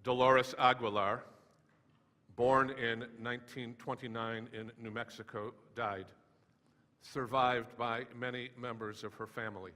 Dolores Aguilar, born in 1929 in New Mexico, died, survived by many members of her family.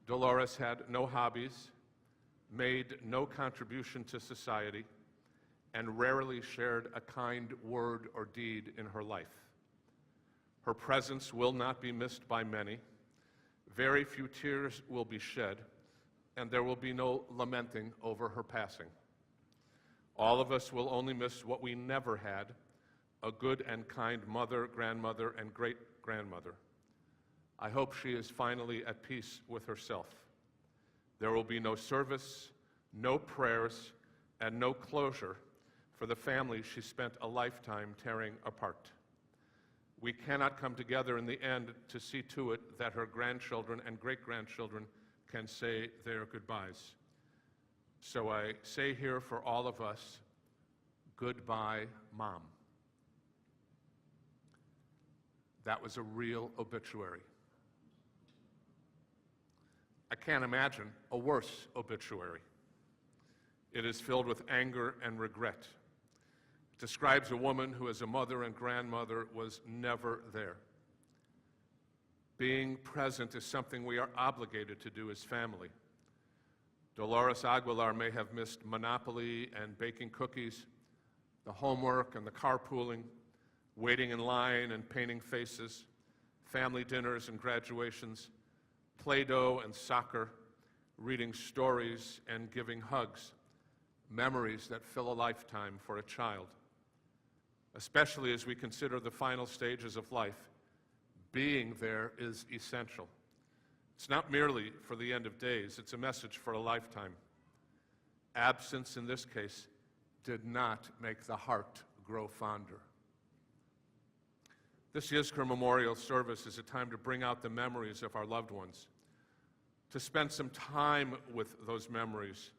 Dolores had no hobbies, made no contribution to society, and rarely shared a kind word or deed in her life. Her presence will not be missed by many. Very few tears will be shed, and there will be no lamenting over her passing. All of us will only miss what we never had, a good and kind mother, grandmother, and great-grandmother. I hope she is finally at peace with herself. There will be no service, no prayers, and no closure for the family she spent a lifetime tearing apart. We cannot come together in the end to see to it that her grandchildren and great-grandchildren can say their goodbyes. So I say here for all of us, goodbye, Mom. That was a real obituary. I can't imagine a worse obituary. It is filled with anger and regret. It describes a woman who, as a mother and grandmother, was never there. Being present is something we are obligated to do as family. Dolores Aguilar may have missed Monopoly and baking cookies, the homework and the carpooling, waiting in line and painting faces, family dinners and graduations, Play-Doh and soccer, reading stories and giving hugs, memories that fill a lifetime for a child. Especially as we consider the final stages of life, being there is essential. It's not merely for the end of days, it's a message for a lifetime. Absence, in this case, did not make the heart grow fonder. This Yizkor Memorial Service is a time to bring out the memories of our loved ones, to spend some time with those memories,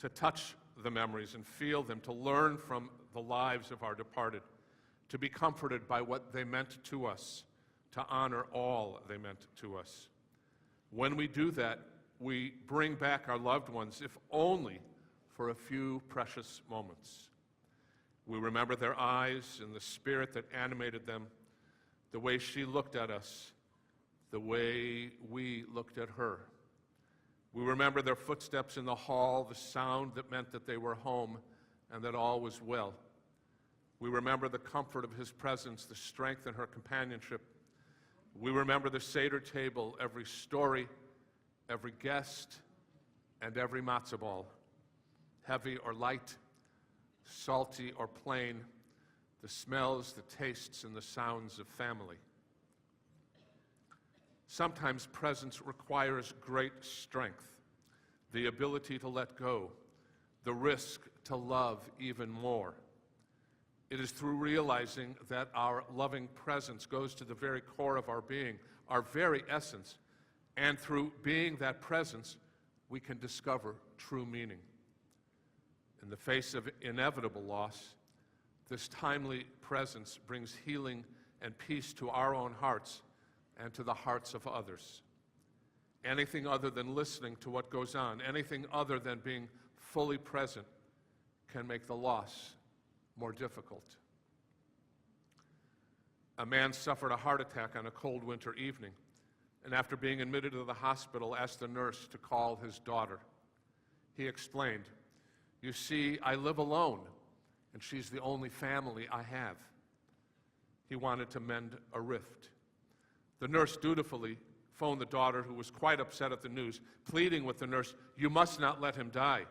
to touch the memories and feel them, to learn from the lives of our departed, to be comforted by what they meant to us, to honor all they meant to us. When we do that, we bring back our loved ones, if only for a few precious moments. We remember their eyes and the spirit that animated them, the way she looked at us, the way we looked at her. We remember their footsteps in the hall, the sound that meant that they were home and that all was well. We remember the comfort of his presence, the strength in her companionship. We remember the Seder table, every story, every guest, and every matzah ball, heavy or light, salty or plain, the smells, the tastes, and the sounds of family. Sometimes presence requires great strength, the ability to let go, the risk to love even more. It is through realizing that our loving presence goes to the very core of our being, our very essence, and through being that presence, we can discover true meaning. In the face of inevitable loss, this timely presence brings healing and peace to our own hearts and to the hearts of others. Anything other than listening to what goes on, anything other than being fully present, can make the loss more difficult. A man suffered a heart attack on a cold winter evening, and after being admitted to the hospital, asked the nurse to call his daughter. He explained, "You see, I live alone, and she's the only family I have." He wanted to mend a rift. The nurse dutifully phoned the daughter, who was quite upset at the news, pleading with the nurse, "You must not let him die."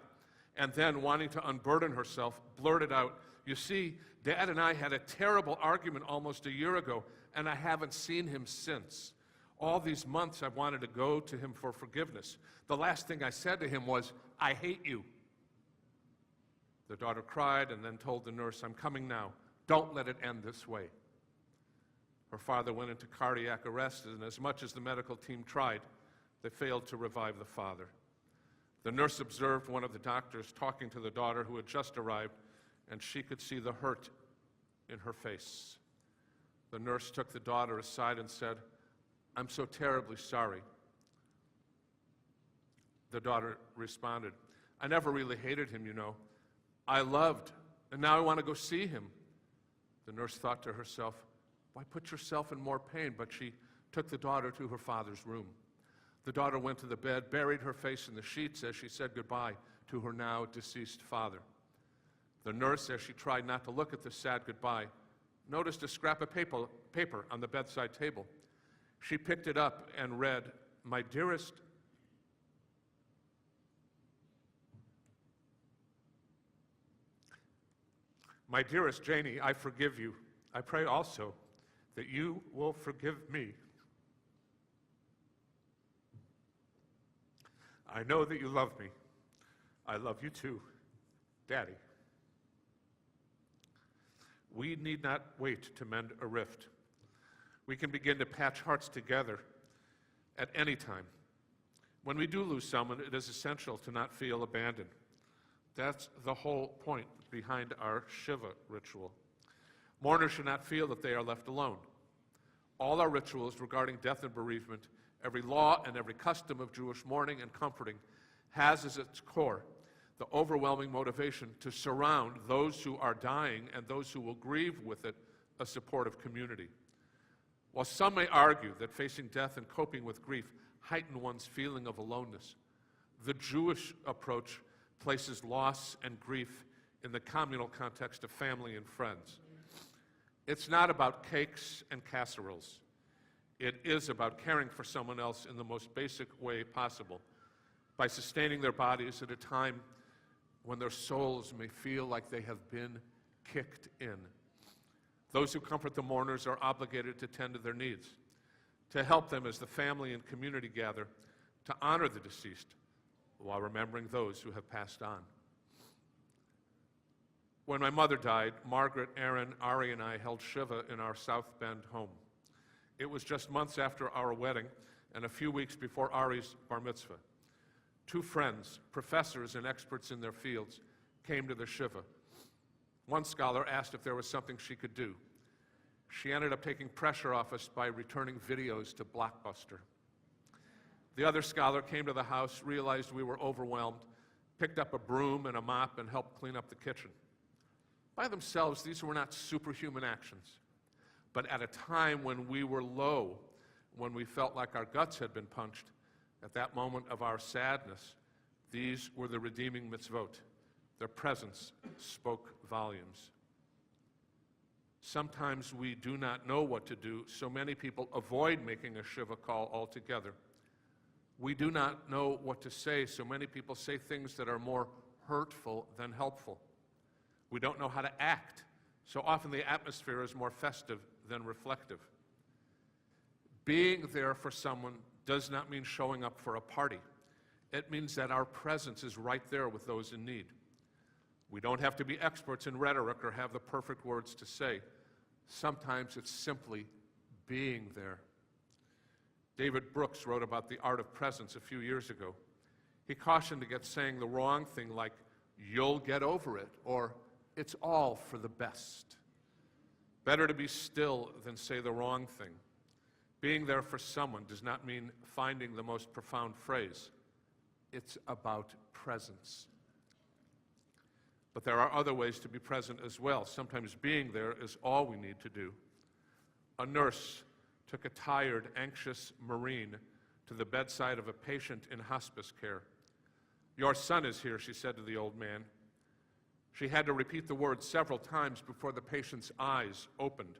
And then, wanting to unburden herself, blurted out, "You see, Dad and I had a terrible argument almost a year ago, and I haven't seen him since. All these months I've wanted to go to him for forgiveness. The last thing I said to him was, 'I hate you.'" The daughter cried and then told the nurse, "I'm coming now. Don't let it end this way." Her father went into cardiac arrest, and as much as the medical team tried, they failed to revive the father. The nurse observed one of the doctors talking to the daughter who had just arrived, and she could see the hurt in her face. The nurse took the daughter aside and said, "I'm so terribly sorry." The daughter responded, "I never really hated him, you know. I loved, and now I want to go see him. The nurse thought to herself, why put yourself in more pain? But she took the daughter to her father's room. The daughter went to the bed, buried her face in the sheets as she said goodbye to her now deceased father. The nurse, as she tried not to look at this sad goodbye, noticed a scrap of paper on the bedside table. She picked it up and read, my dearest Janie, I forgive you. I pray also that you will forgive me. I know that you love me. I love you too, Daddy. We need not wait to mend a rift. We can begin to patch hearts together at any time. When we do lose someone, it is essential to not feel abandoned. That's the whole point behind our Shiva ritual. Mourners should not feel that they are left alone. All our rituals regarding death and bereavement, every law and every custom of Jewish mourning and comforting has as its core the overwhelming motivation to surround those who are dying and those who will grieve with it a supportive community. While some may argue that facing death and coping with grief heighten one's feeling of aloneness, the Jewish approach places loss and grief in the communal context of family and friends. It's not about cakes and casseroles. It is about caring for someone else in the most basic way possible, by sustaining their bodies at a time when their souls may feel like they have been kicked in. Those who comfort the mourners are obligated to tend to their needs, to help them as the family and community gather, to honor the deceased while remembering those who have passed on. When my mother died, Margaret, Aaron, Ari, and I held Shiva in our South Bend home. It was just months after our wedding and a few weeks before Ari's bar mitzvah. Two friends, professors and experts in their fields, came to the Shiva. One scholar asked if there was something she could do. She ended up taking pressure off us by returning videos to Blockbuster. The other scholar came to the house, realized we were overwhelmed, picked up a broom and a mop, and helped clean up the kitchen. By themselves, these were not superhuman actions. But at a time when we were low, when we felt like our guts had been punched, at that moment of our sadness, these were the redeeming mitzvot. Their presence spoke volumes. Sometimes we do not know what to do, so many people avoid making a Shiva call altogether. We do not know what to say, so many people say things that are more hurtful than helpful. We don't know how to act, so often the atmosphere is more festive than reflective. Being there for someone does not mean showing up for a party. It means that our presence is right there with those in need. We don't have to be experts in rhetoric or have the perfect words to say. Sometimes it's simply being there. David Brooks wrote about the art of presence a few years ago. He cautioned against saying the wrong thing like, "You'll get over it," or "It's all for the best." Better to be still than say the wrong thing. Being there for someone does not mean finding the most profound phrase. It's about presence. But there are other ways to be present as well. Sometimes being there is all we need to do. A nurse took a tired, anxious Marine to the bedside of a patient in hospice care. "Your son is here," she said to the old man. She had to repeat the words several times before the patient's eyes opened.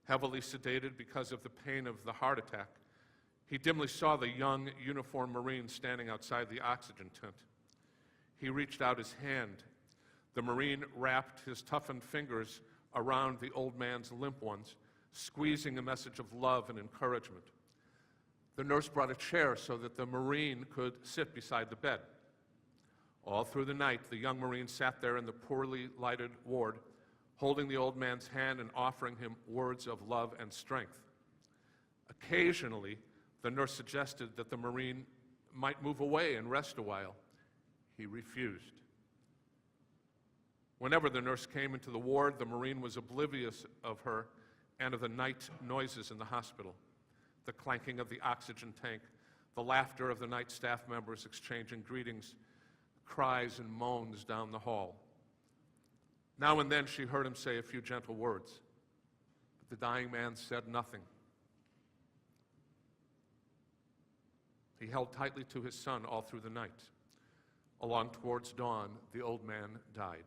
Heavily sedated because of the pain of the heart attack, he dimly saw the young uniformed Marine standing outside the oxygen tent. He reached out his hand. The Marine wrapped his toughened fingers around the old man's limp ones, squeezing a message of love and encouragement. The nurse brought a chair so that the Marine could sit beside the bed. All through the night, the young Marine sat there in the poorly lighted ward, holding the old man's hand and offering him words of love and strength. Occasionally, the nurse suggested that the Marine might move away and rest a while. He refused. Whenever the nurse came into the ward, the Marine was oblivious of her and of the night noises in the hospital, the clanking of the oxygen tank, the laughter of the night staff members exchanging greetings, cries and moans down the hall. Now and then she heard him say a few gentle words, but the dying man said nothing. He held tightly to his son all through the night. Along towards dawn, the old man died.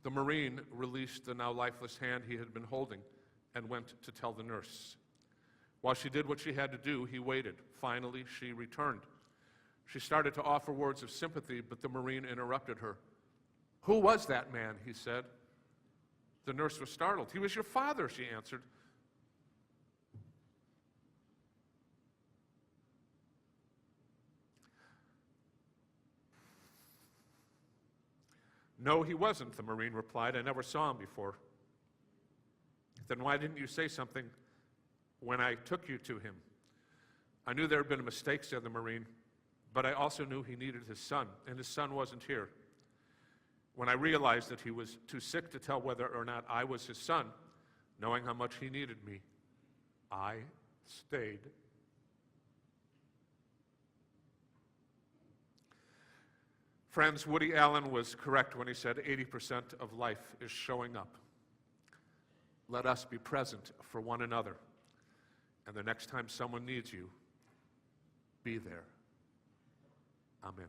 The Marine released the now lifeless hand he had been holding and went to tell the nurse. While she did what she had to do, he waited. Finally, she returned. She started to offer words of sympathy, but the Marine interrupted her. "Who was that man?" he said. The nurse was startled. "He was your father," she answered. "No, he wasn't," the Marine replied. "I never saw him before." "Then why didn't you say something when I took you to him?" "I knew there had been a mistake," said the Marine, "but I also knew he needed his son, and his son wasn't here. When I realized that he was too sick to tell whether or not I was his son, knowing how much he needed me, I stayed." Friends, Woody Allen was correct when he said 80% of life is showing up. Let us be present for one another. And the next time someone needs you, be there. Amen.